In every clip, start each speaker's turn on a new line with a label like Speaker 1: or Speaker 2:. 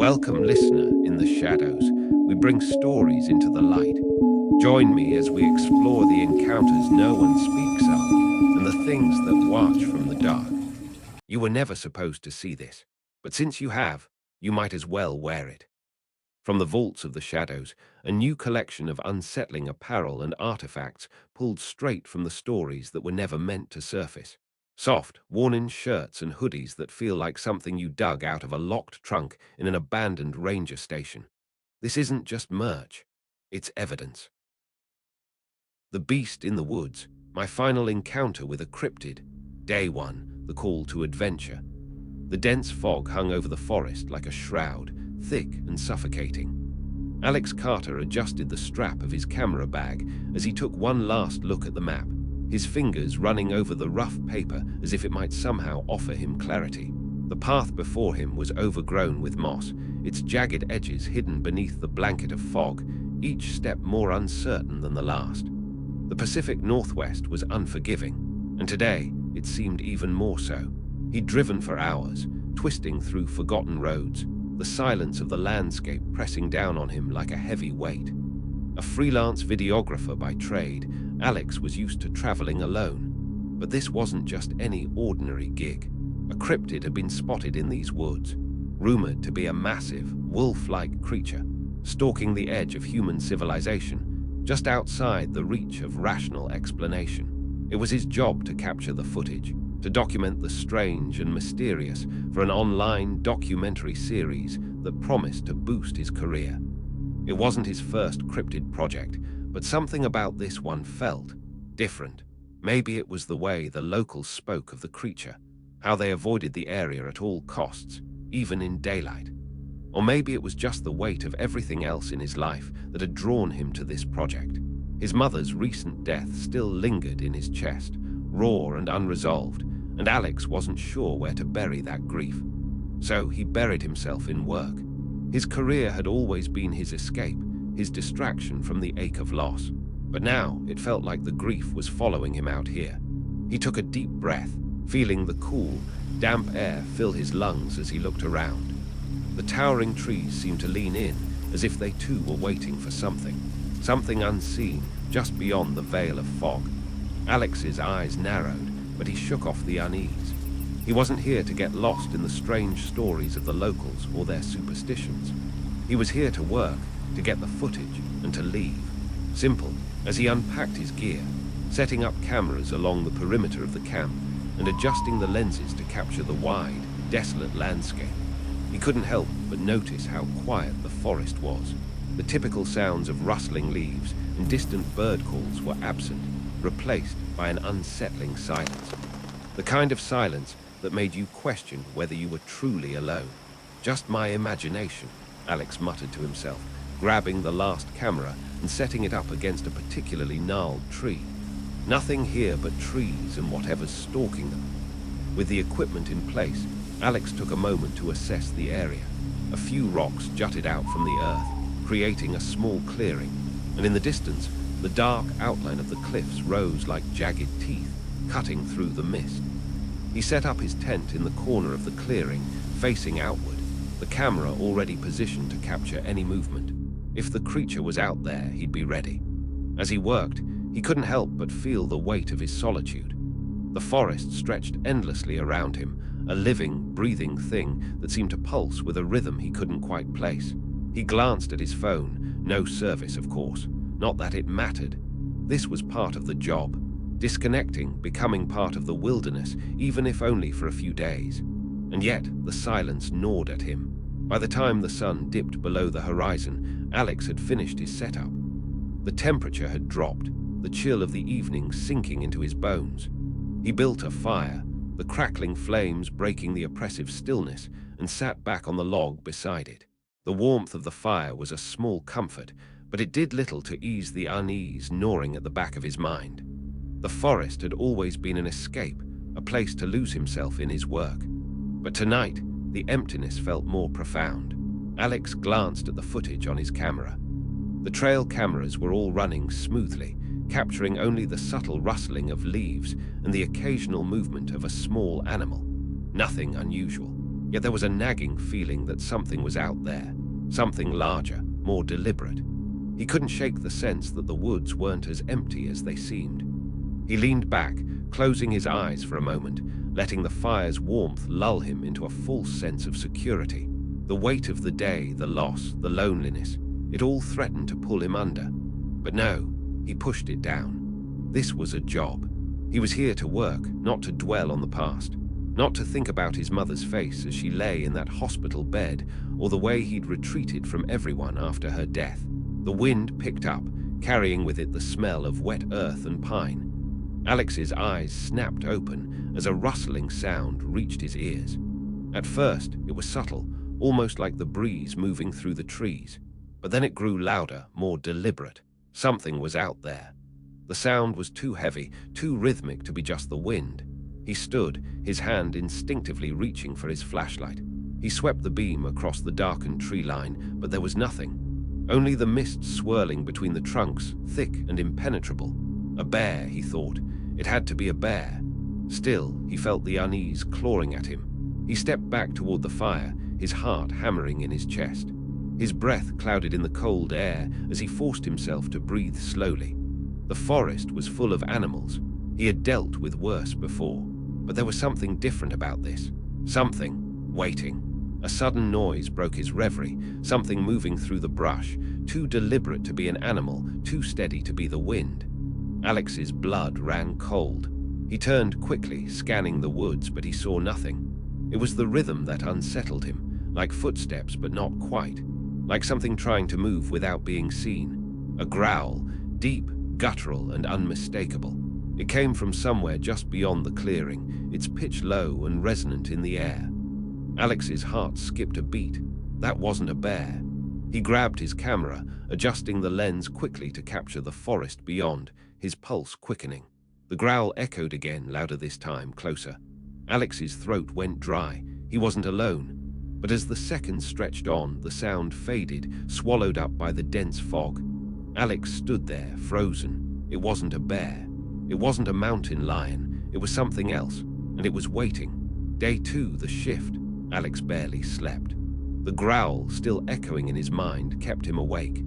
Speaker 1: Welcome, listener, in the shadows. We bring stories into the light. Join me as we explore the encounters no one speaks of and the things that watch from the dark. You were never supposed to see this, but since you have, you might as well wear it. From the vaults of the shadows, a new collection of unsettling apparel and artifacts pulled straight from the stories that were never meant to surface. Soft, worn-in shirts and hoodies that feel like something you dug out of a locked trunk in an abandoned ranger station. This isn't just merch, it's evidence. The beast in the woods, my final encounter with a cryptid. Day 1, the call to adventure. The dense fog hung over the forest like a shroud, thick and suffocating. Alex Carter adjusted the strap of his camera bag as he took one last look at the map, his fingers running over the rough paper as if it might somehow offer him clarity. The path before him was overgrown with moss, its jagged edges hidden beneath the blanket of fog, each step more uncertain than the last. The Pacific Northwest was unforgiving, and today it seemed even more so. He'd driven for hours, twisting through forgotten roads, the silence of the landscape pressing down on him like a heavy weight. A freelance videographer by trade, Alex was used to traveling alone. But this wasn't just any ordinary gig. A cryptid had been spotted in these woods, rumored to be a massive, wolf-like creature, stalking the edge of human civilization, just outside the reach of rational explanation. It was his job to capture the footage, to document the strange and mysterious for an online documentary series that promised to boost his career. It wasn't his first cryptid project, but something about this one felt different. Maybe it was the way the locals spoke of the creature, how they avoided the area at all costs, even in daylight. Or maybe it was just the weight of everything else in his life that had drawn him to this project. His mother's recent death still lingered in his chest, raw and unresolved, and Alex wasn't sure where to bury that grief. So he buried himself in work. His career had always been his escape, his distraction from the ache of loss. But now it felt like the grief was following him out here. He took a deep breath, feeling the cool, damp air fill his lungs as he looked around. The towering trees seemed to lean in, as if they too were waiting for something unseen just beyond the veil of fog. Alex's eyes narrowed, but he shook off the unease. He wasn't here to get lost in the strange stories of the locals or their superstitions. He was here to work, to get the footage, and to leave. Simple, as he unpacked his gear, setting up cameras along the perimeter of the camp and adjusting the lenses to capture the wide, desolate landscape. He couldn't help but notice how quiet the forest was. The typical sounds of rustling leaves and distant bird calls were absent, replaced by an unsettling silence. The kind of silence that made you question whether you were truly alone. Just my imagination, Alex muttered to himself, grabbing the last camera and setting it up against a particularly gnarled tree. Nothing here but trees and whatever's stalking them. With the equipment in place, Alex took a moment to assess the area. A few rocks jutted out from the earth, creating a small clearing, and in the distance, the dark outline of the cliffs rose like jagged teeth, cutting through the mist. He set up his tent in the corner of the clearing, facing outward, the camera already positioned to capture any movement. If the creature was out there, he'd be ready. As he worked, he couldn't help but feel the weight of his solitude. The forest stretched endlessly around him, a living, breathing thing that seemed to pulse with a rhythm he couldn't quite place. He glanced at his phone, no service, of course. Not that it mattered. This was part of the job. Disconnecting, becoming part of the wilderness, even if only for a few days. And yet, the silence gnawed at him. By the time the sun dipped below the horizon, Alex had finished his setup. The temperature had dropped, the chill of the evening sinking into his bones. He built a fire, the crackling flames breaking the oppressive stillness, and sat back on the log beside it. The warmth of the fire was a small comfort, but it did little to ease the unease gnawing at the back of his mind. The forest had always been an escape, a place to lose himself in his work. But tonight, the emptiness felt more profound. Alex glanced at the footage on his camera. The trail cameras were all running smoothly, capturing only the subtle rustling of leaves and the occasional movement of a small animal. Nothing unusual. Yet there was a nagging feeling that something was out there, something larger, more deliberate. He couldn't shake the sense that the woods weren't as empty as they seemed. He leaned back, closing his eyes for a moment, letting the fire's warmth lull him into a false sense of security. The weight of the day, the loss, the loneliness, it all threatened to pull him under. But no, he pushed it down. This was a job. He was here to work, not to dwell on the past, not to think about his mother's face as she lay in that hospital bed, or the way he'd retreated from everyone after her death. The wind picked up, carrying with it the smell of wet earth and pine. Alex's eyes snapped open as a rustling sound reached his ears. At first, it was subtle, almost like the breeze moving through the trees. But then it grew louder, more deliberate. Something was out there. The sound was too heavy, too rhythmic to be just the wind. He stood, his hand instinctively reaching for his flashlight. He swept the beam across the darkened tree line, but there was nothing. Only the mist swirling between the trunks, thick and impenetrable. A bear, he thought. It had to be a bear. Still, he felt the unease clawing at him. He stepped back toward the fire, his heart hammering in his chest. His breath clouded in the cold air as he forced himself to breathe slowly. The forest was full of animals. He had dealt with worse before. But there was something different about this. Something waiting. A sudden noise broke his reverie, something moving through the brush, too deliberate to be an animal, too steady to be the wind. Alex's blood ran cold. He turned quickly, scanning the woods, but he saw nothing. It was the rhythm that unsettled him, like footsteps but not quite, like something trying to move without being seen. A growl, deep, guttural, and unmistakable. It came from somewhere just beyond the clearing, its pitch low and resonant in the air. Alex's heart skipped a beat. That wasn't a bear. He grabbed his camera, adjusting the lens quickly to capture the forest beyond, his pulse quickening. The growl echoed again, louder this time, closer. Alex's throat went dry. He wasn't alone. But as the seconds stretched on, the sound faded, swallowed up by the dense fog. Alex stood there, frozen. It wasn't a bear. It wasn't a mountain lion. It was something else, and it was waiting. Day 2, the shift. Alex barely slept. The growl, still echoing in his mind, kept him awake.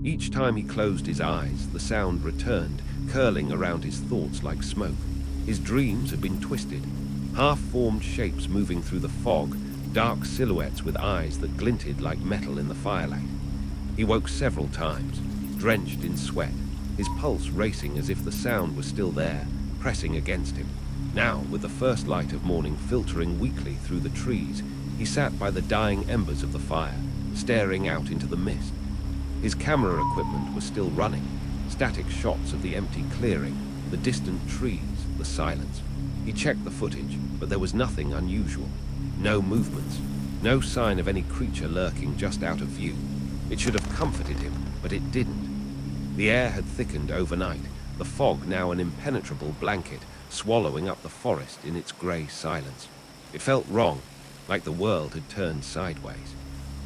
Speaker 1: Each time he closed his eyes, the sound returned, curling around his thoughts like smoke. His dreams had been twisted. Half-formed shapes moving through the fog, dark silhouettes with eyes that glinted like metal in the firelight. He woke several times, drenched in sweat, his pulse racing as if the sound was still there, pressing against him. Now, with the first light of morning filtering weakly through the trees, he sat by the dying embers of the fire, staring out into the mist. His camera equipment was still running, static shots of the empty clearing, the distant trees, the silence. He checked the footage, but there was nothing unusual. No movements, no sign of any creature lurking just out of view. It should have comforted him, but it didn't. The air had thickened overnight, the fog now an impenetrable blanket, swallowing up the forest in its grey silence. It felt wrong, like the world had turned sideways.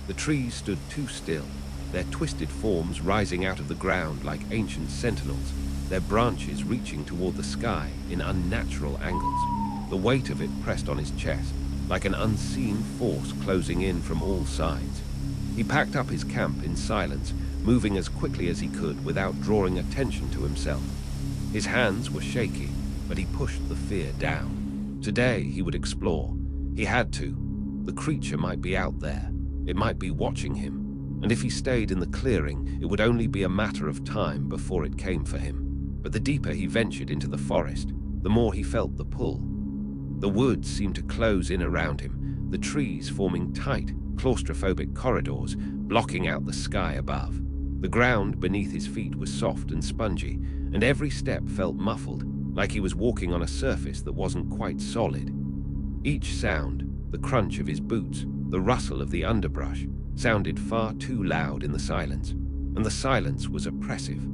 Speaker 1: The trees stood too still, their twisted forms rising out of the ground like ancient sentinels, their branches reaching toward the sky in unnatural angles. The weight of it pressed on his chest, like an unseen force closing in from all sides. He packed up his camp in silence, moving as quickly as he could without drawing attention to himself. His hands were shaky, but he pushed the fear down. Today he would explore. He had to. The creature might be out there. It might be watching him. And if he stayed in the clearing, it would only be a matter of time before it came for him. But the deeper he ventured into the forest, the more he felt the pull. The woods seemed to close in around him, the trees forming tight, claustrophobic corridors, blocking out the sky above. The ground beneath his feet was soft and spongy, and every step felt muffled, like he was walking on a surface that wasn't quite solid. Each sound, the crunch of his boots, the rustle of the underbrush, sounded far too loud in the silence, and the silence was oppressive.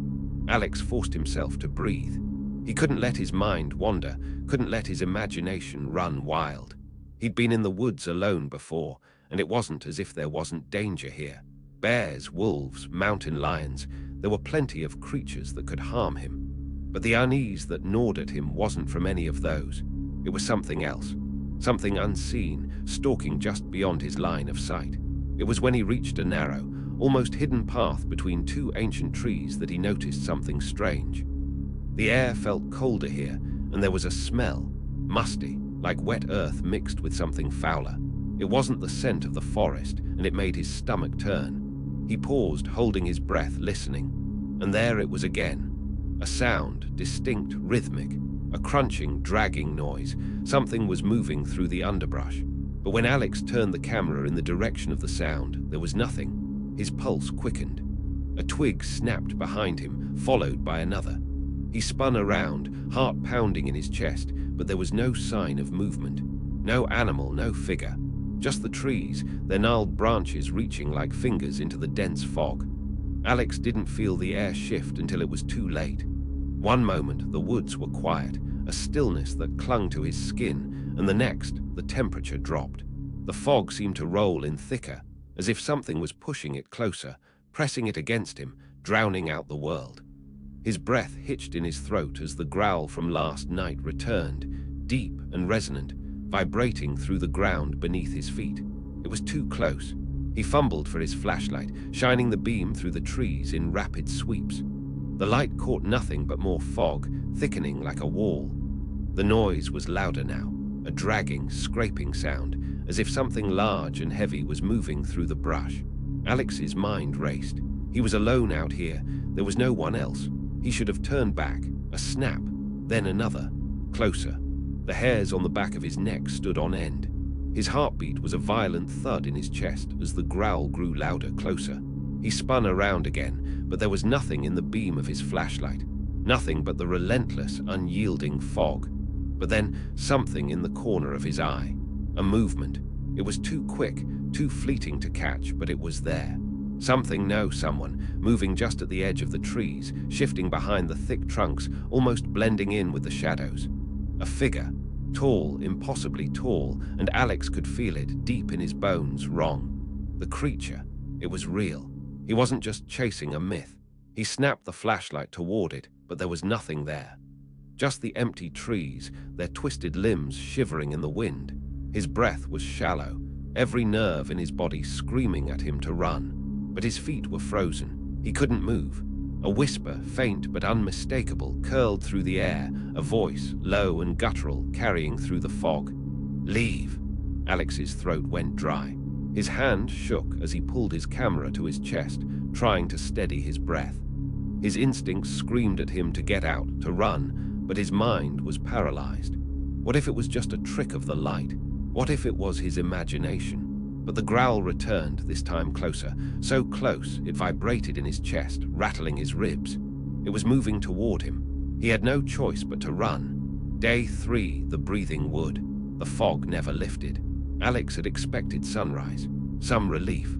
Speaker 1: Alex forced himself to breathe. He couldn't let his mind wander, couldn't let his imagination run wild. He'd been in the woods alone before, and it wasn't as if there wasn't danger here. Bears, wolves, mountain lions, there were plenty of creatures that could harm him. But the unease that gnawed at him wasn't from any of those. It was something else. something unseen, stalking just beyond his line of sight. It was when he reached a narrow, almost hidden path between two ancient trees that he noticed something strange. The air felt colder here, and there was a smell, musty, like wet earth mixed with something fouler. It wasn't the scent of the forest, and it made his stomach turn. He paused, holding his breath, listening. And there it was again. A sound, distinct, rhythmic, a crunching, dragging noise. Something was moving through the underbrush. But when Alex turned the camera in the direction of the sound, there was nothing. His pulse quickened. A twig snapped behind him, followed by another. He spun around, heart pounding in his chest, but there was no sign of movement. No animal, no figure. Just the trees, their gnarled branches reaching like fingers into the dense fog. Alex didn't feel the air shift until it was too late. One moment, the woods were quiet, a stillness that clung to his skin, and the next, the temperature dropped. The fog seemed to roll in thicker, as if something was pushing it closer, pressing it against him, drowning out the world. His breath hitched in his throat as the growl from last night returned, deep and resonant, vibrating through the ground beneath his feet. It was too close. He fumbled for his flashlight, shining the beam through the trees in rapid sweeps. The light caught nothing but more fog, thickening like a wall. The noise was louder now, a dragging, scraping sound, as if something large and heavy was moving through the brush. Alex's mind raced. He was alone out here. There was no one else. He should have turned back. A snap, then another. Closer. The hairs on the back of his neck stood on end. His heartbeat was a violent thud in his chest as the growl grew louder, closer. He spun around again, but there was nothing in the beam of his flashlight. Nothing but the relentless, unyielding fog. But then, something in the corner of his eye. A movement. It was too quick, too fleeting to catch, but it was there. Something, no, someone, moving just at the edge of the trees, shifting behind the thick trunks, almost blending in with the shadows. A figure. Tall, impossibly tall, and Alex could feel it deep in his bones, wrong. The creature. It was real. He wasn't just chasing a myth. He snapped the flashlight toward it, but there was nothing there. Just the empty trees, their twisted limbs shivering in the wind. His breath was shallow, every nerve in his body screaming at him to run. But his feet were frozen. He couldn't move. A whisper, faint but unmistakable, curled through the air, a voice, low and guttural, carrying through the fog. Leave. Alex's throat went dry. His hand shook as he pulled his camera to his chest, trying to steady his breath. His instincts screamed at him to get out, to run, but his mind was paralyzed. What if it was just a trick of the light? What if it was his imagination? But the growl returned, this time closer, so close it vibrated in his chest, rattling his ribs. It was moving toward him. He had no choice but to run. Day 3, the breathing wood. The fog never lifted. Alex had expected sunrise, some relief,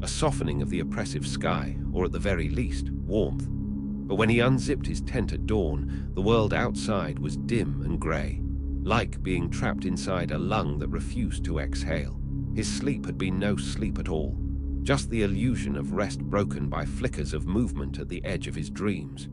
Speaker 1: a softening of the oppressive sky, or at the very least, warmth. But when he unzipped his tent at dawn, the world outside was dim and grey, like being trapped inside a lung that refused to exhale. His sleep had been no sleep at all, just the illusion of rest broken by flickers of movement at the edge of his dreams.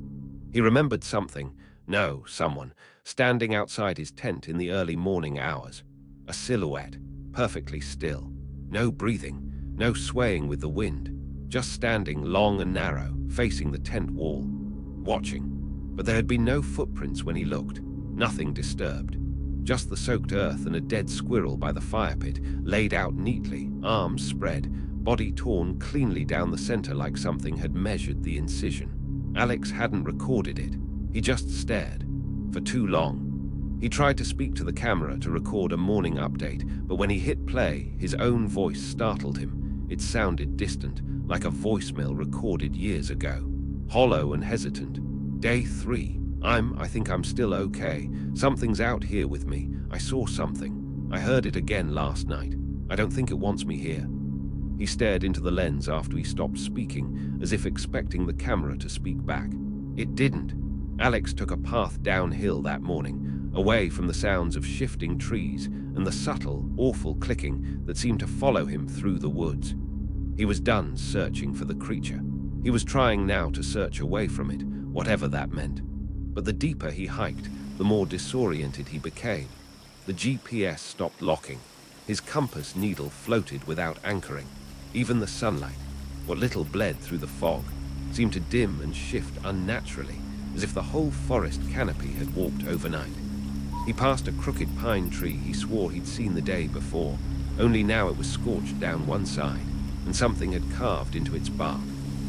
Speaker 1: He remembered something, no, someone, standing outside his tent in the early morning hours. A silhouette, perfectly still. No breathing, no swaying with the wind, just standing long and narrow, facing the tent wall, watching. But there had been no footprints when he looked, nothing disturbed. Just the soaked earth and a dead squirrel by the fire pit, laid out neatly, arms spread, body torn cleanly down the center like something had measured the incision. Alex hadn't recorded it. He just stared. For too long. He tried to speak to the camera to record a morning update, but when he hit play, his own voice startled him. It sounded distant, like a voicemail recorded years ago. Hollow and hesitant. Day 3. I think I'm still okay. Something's out here with me. I saw something. I heard it again last night. I don't think it wants me here. He stared into the lens after he stopped speaking, as if expecting the camera to speak back. It didn't. Alex took a path downhill that morning, away from the sounds of shifting trees and the subtle, awful clicking that seemed to follow him through the woods. He was done searching for the creature. He was trying now to search away from it, whatever that meant. But the deeper he hiked, the more disoriented he became. The GPS stopped locking. His compass needle floated without anchoring. Even the sunlight, what little bled through the fog, seemed to dim and shift unnaturally, as if the whole forest canopy had warped overnight. He passed a crooked pine tree he swore he'd seen the day before, only now it was scorched down one side, and something had carved into its bark.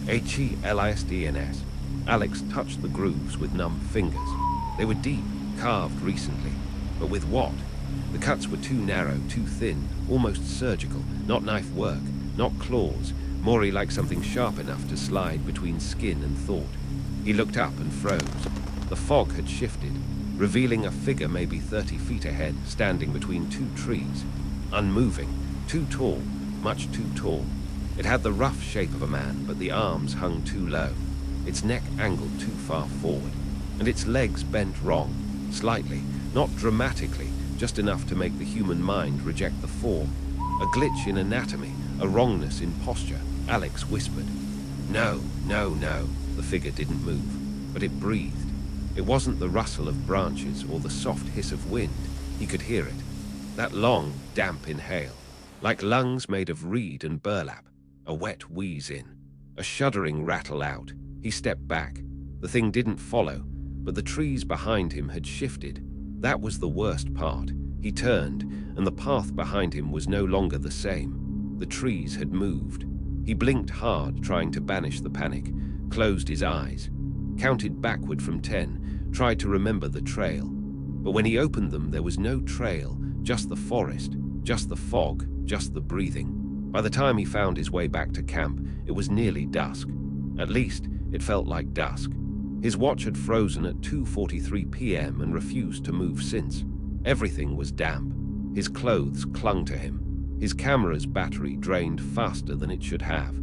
Speaker 1: HELISDNS. Alex touched the grooves with numb fingers. They were deep, carved recently, but with what? The cuts were too narrow, too thin, almost surgical, not knife work, not claws, more like something sharp enough to slide between skin and thought. He looked up and froze. The fog had shifted, revealing a figure maybe 30 feet ahead, standing between two trees. Unmoving, too tall, much too tall. It had the rough shape of a man, but the arms hung too low. Its neck angled too far forward, and its legs bent wrong, slightly, not dramatically, just enough to make the human mind reject the form. A glitch in anatomy, a wrongness in posture. Alex whispered. No, no, no. The figure didn't move, but it breathed. It wasn't the rustle of branches or the soft hiss of wind. He could hear it. That long, damp inhale, like lungs made of reed and burlap. A wet wheeze in, a shuddering rattle out. He stepped back. The thing didn't follow, but the trees behind him had shifted. That was the worst part. He turned, and the path behind him was no longer the same. The trees had moved. He blinked hard, trying to banish the panic, closed his eyes, counted backward from 10, tried to remember the trail. But when he opened them, there was no trail, just the forest, just the fog, just the breathing. By the time he found his way back to camp, it was nearly dusk. At least, it felt like dusk. His watch had frozen at 2:43 p.m. and refused to move since. Everything was damp. His clothes clung to him. His camera's battery drained faster than it should have.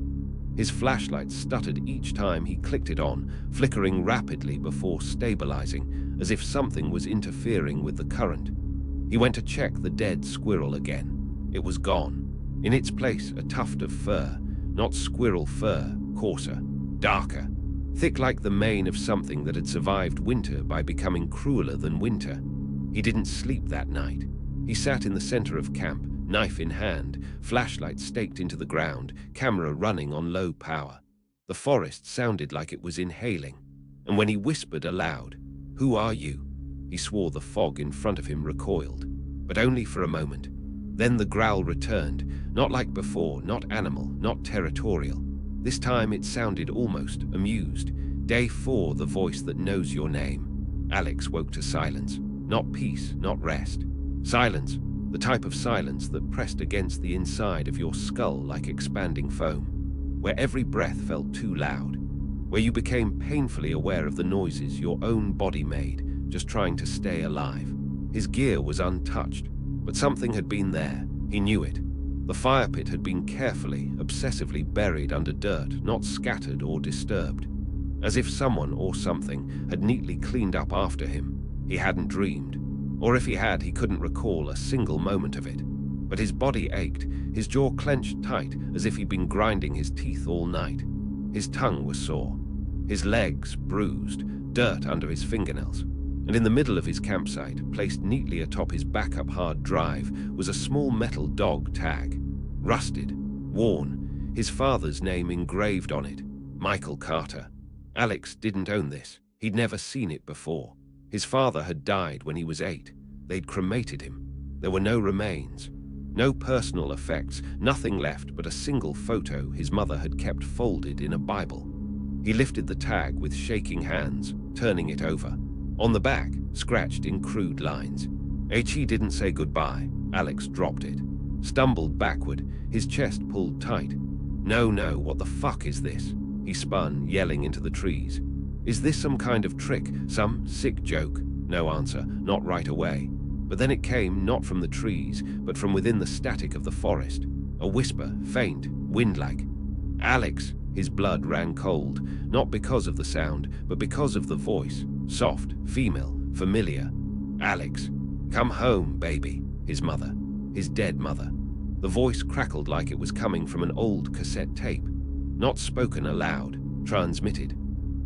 Speaker 1: His flashlight stuttered each time he clicked it on, flickering rapidly before stabilizing, as if something was interfering with the current. He went to check the dead squirrel again. It was gone. In its place, a tuft of fur, not squirrel fur, coarser, darker, thick like the mane of something that had survived winter by becoming crueler than winter. He didn't sleep that night. He sat in the center of camp, knife in hand, flashlight staked into the ground, camera running on low power. The forest sounded like it was inhaling, and when he whispered aloud, "Who are you?" he swore the fog in front of him recoiled, but only for a moment. Then the growl returned, not like before, not animal, not territorial. This time it sounded almost amused. Day 4, the voice that knows your name. Alex woke to silence, not peace, not rest. Silence, the type of silence that pressed against the inside of your skull like expanding foam, where every breath felt too loud, where you became painfully aware of the noises your own body made, just trying to stay alive. His gear was untouched, but something had been there. He knew it. The fire pit had been carefully, obsessively buried under dirt, not scattered or disturbed. As if someone or something had neatly cleaned up after him. He hadn't dreamed. Or if he had, he couldn't recall a single moment of it. But his body ached, his jaw clenched tight as if he'd been grinding his teeth all night. His tongue was sore. His legs bruised, dirt under his fingernails. And in the middle of his campsite, placed neatly atop his backup hard drive, was a small metal dog tag. Rusted, worn, his father's name engraved on it, Michael Carter. Alex didn't own this. He'd never seen it before. His father had died when he was 8. They'd cremated him. There were no remains, no personal effects, nothing left but a single photo his mother had kept folded in a Bible. He lifted the tag with shaking hands, turning it over. On the back, scratched in crude lines. He didn't say goodbye. Alex dropped it. Stumbled backward, his chest pulled tight. No, what the fuck is this? He spun, yelling into the trees. Is this some kind of trick, some sick joke? No answer, not right away. But then it came not from the trees, but from within the static of the forest. A whisper, faint, wind-like. Alex! His blood ran cold, not because of the sound, but because of the voice. Soft, female, familiar. Alex. Come home, baby. His mother. His dead mother. The voice crackled like it was coming from an old cassette tape. Not spoken aloud, transmitted.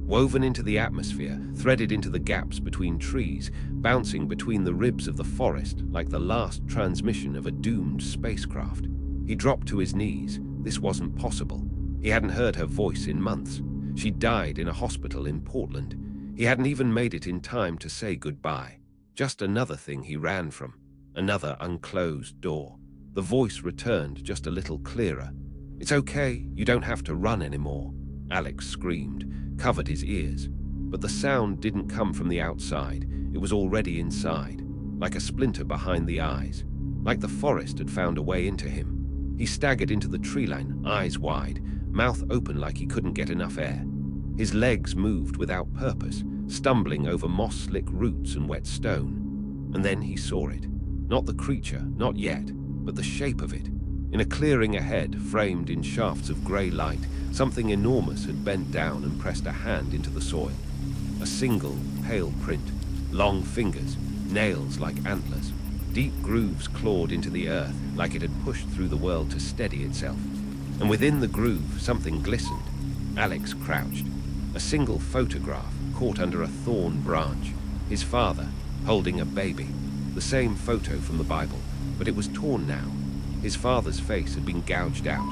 Speaker 1: woven into the atmosphere, threaded into the gaps between trees, bouncing between the ribs of the forest like the last transmission of a doomed spacecraft. He dropped to his knees. This wasn't possible. He hadn't heard her voice in months. She died in a hospital in Portland. He hadn't even made it in time to say goodbye. Just another thing he ran from. Another unclosed door. The voice returned just a little clearer. "It's okay, you don't have to run anymore," Alex screamed, covered his ears. But the sound didn't come from the outside. It was already inside, like a splinter behind the eyes, like the forest had found a way into him. He staggered into the tree line, eyes wide, mouth open like he couldn't get enough air. His legs moved without purpose, stumbling over moss-slick roots and wet stone. And then he saw it. Not the creature, not yet, but the shape of it. In a clearing ahead, framed in shafts of grey light, something enormous had bent down and pressed a hand into the soil. A single, pale print, long fingers, nails like antlers. Deep grooves clawed into the earth like it had pushed through the world to steady itself. And within the groove, something glistened. Alex crouched. A single photograph caught under a thorn branch. His father, holding a baby. The same photo from the Bible, but it was torn now. His father's face had been gouged out.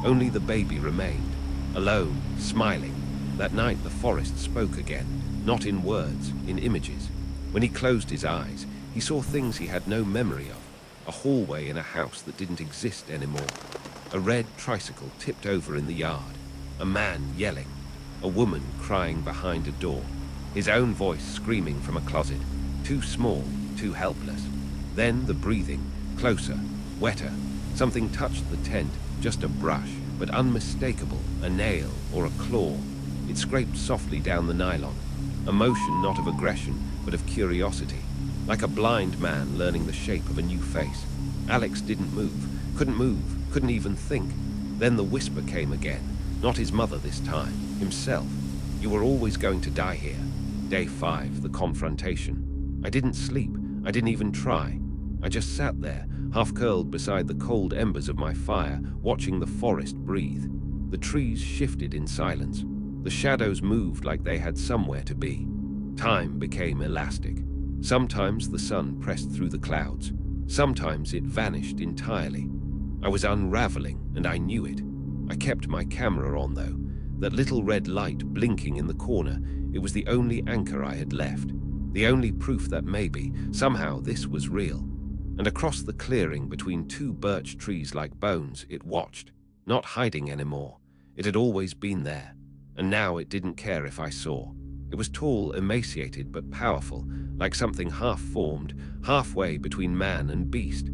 Speaker 1: Only the baby remained, alone, smiling. That night the forest spoke again, not in words, in images. When he closed his eyes, he saw things he had no memory of. A hallway in a house that didn't exist anymore. A red tricycle tipped over in the yard. A man yelling. A woman crying behind a door. His own voice screaming from a closet. Too small, too helpless. Then the breathing, closer, wetter. Something touched the tent, just a brush, but unmistakable, a nail or a claw. It scraped softly down the nylon. A motion not of aggression, but of curiosity. Like a blind man learning the shape of a new face. Alex didn't move, couldn't even think. Then the whisper came again. Not his mother this time, himself. "You were always going to die here." Day 5, the confrontation. I didn't sleep. I didn't even try. I just sat there, half curled beside the cold embers of my fire, watching the forest breathe. The trees shifted in silence. The shadows moved like they had somewhere to be. Time became elastic. Sometimes the sun pressed through the clouds. Sometimes it vanished entirely. I was unraveling, and I knew it. I kept my camera on, though. That little red light blinking in the corner, it was the only anchor I had left. The only proof that maybe, somehow, this was real. And across the clearing between two birch trees like bones, it watched, not hiding anymore. It had always been there, and now it didn't care if I saw. It was tall, emaciated, but powerful, like something half-formed, halfway between man and beast.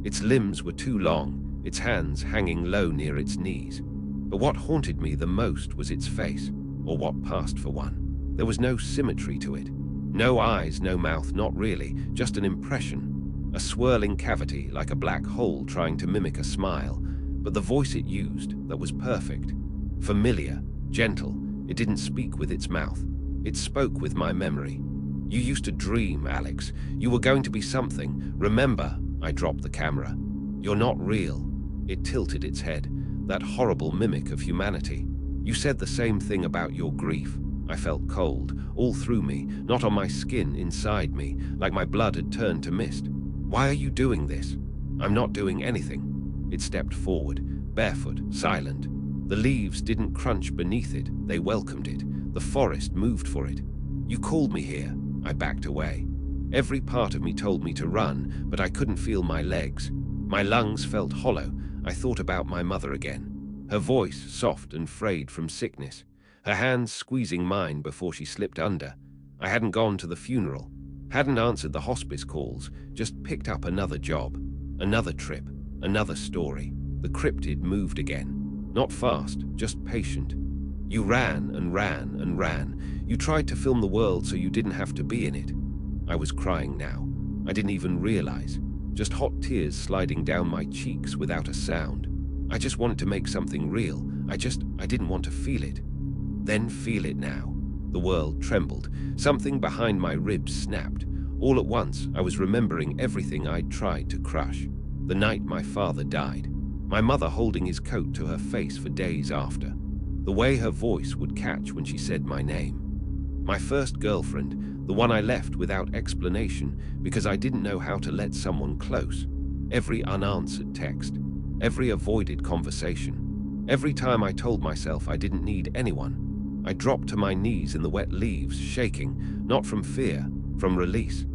Speaker 1: Its limbs were too long, its hands hanging low near its knees. But what haunted me the most was its face, or what passed for one. There was no symmetry to it. No eyes, no mouth, not really, just an impression. A swirling cavity like a black hole trying to mimic a smile, but the voice it used, that was perfect. Familiar, gentle, it didn't speak with its mouth. It spoke with my memory. "You used to dream, Alex. You were going to be something. Remember?" I dropped the camera. "You're not real." It tilted its head, that horrible mimic of humanity. "You said the same thing about your grief." I felt cold, all through me, not on my skin, inside me, like my blood had turned to mist. "Why are you doing this?" "I'm not doing anything." It stepped forward, barefoot, silent. The leaves didn't crunch beneath it, they welcomed it. The forest moved for it. "You called me here." I backed away. Every part of me told me to run, but I couldn't feel my legs. My lungs felt hollow. I thought about my mother again. Her voice soft and frayed from sickness. Her hands squeezing mine before she slipped under. I hadn't gone to the funeral, hadn't answered the hospice calls, just picked up another job, another trip, another story. The cryptid moved again. Not fast, just patient. You ran and ran and ran. You tried to film the world so you didn't have to be in it. I was crying now. I didn't even realize. Just hot tears sliding down my cheeks without a sound. I just wanted to make something real. I didn't want to feel it. Then feel it now. The world trembled. Something behind my ribs snapped. All at once, I was remembering everything I'd tried to crush. The night my father died. My mother holding his coat to her face for days after. The way her voice would catch when she said my name. My first girlfriend, the one I left without explanation because I didn't know how to let someone close. Every unanswered text, every avoided conversation, every time I told myself I didn't need anyone, I dropped to my knees in the wet leaves, shaking, not from fear, from release.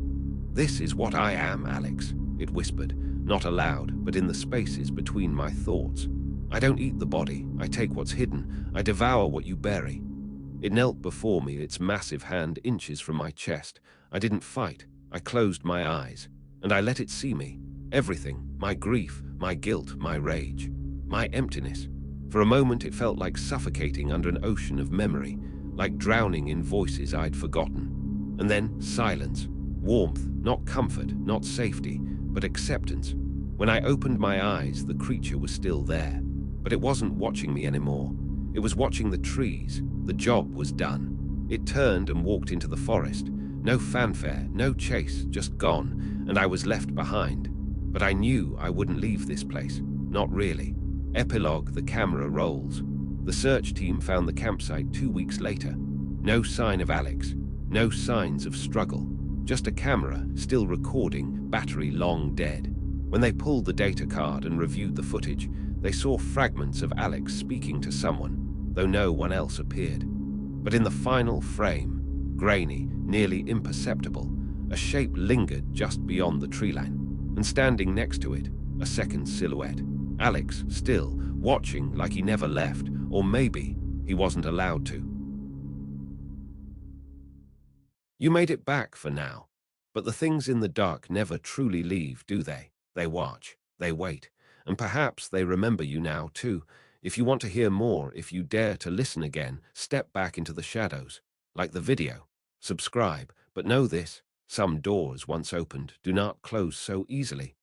Speaker 1: "This is what I am, Alex," it whispered, not aloud, but in the spaces between my thoughts. "I don't eat the body, I take what's hidden, I devour what you bury." It knelt before me, its massive hand inches from my chest. I didn't fight, I closed my eyes, and I let it see me. Everything, my grief, my guilt, my rage, my emptiness. For a moment it felt like suffocating under an ocean of memory, like drowning in voices I'd forgotten. And then silence, warmth, not comfort, not safety, but acceptance. When I opened my eyes, the creature was still there, but it wasn't watching me anymore. It was watching the trees. The job was done. It turned and walked into the forest. No fanfare, no chase, just gone, and I was left behind. But I knew I wouldn't leave this place. Not really. Epilogue, the camera rolls. The search team found the campsite 2 weeks later. No sign of Alex. No signs of struggle. Just a camera, still recording, battery long dead. When they pulled the data card and reviewed the footage, they saw fragments of Alex speaking to someone, though no one else appeared. But in the final frame, grainy, nearly imperceptible, a shape lingered just beyond the tree line, and standing next to it, a second silhouette. Alex, still, watching like he never left, or maybe he wasn't allowed to. You made it back for now, but the things in the dark never truly leave, do they? They watch, they wait, and perhaps they remember you now too. If you want to hear more, if you dare to listen again, step back into the shadows. Like the video, subscribe, but know this, some doors once opened do not close so easily.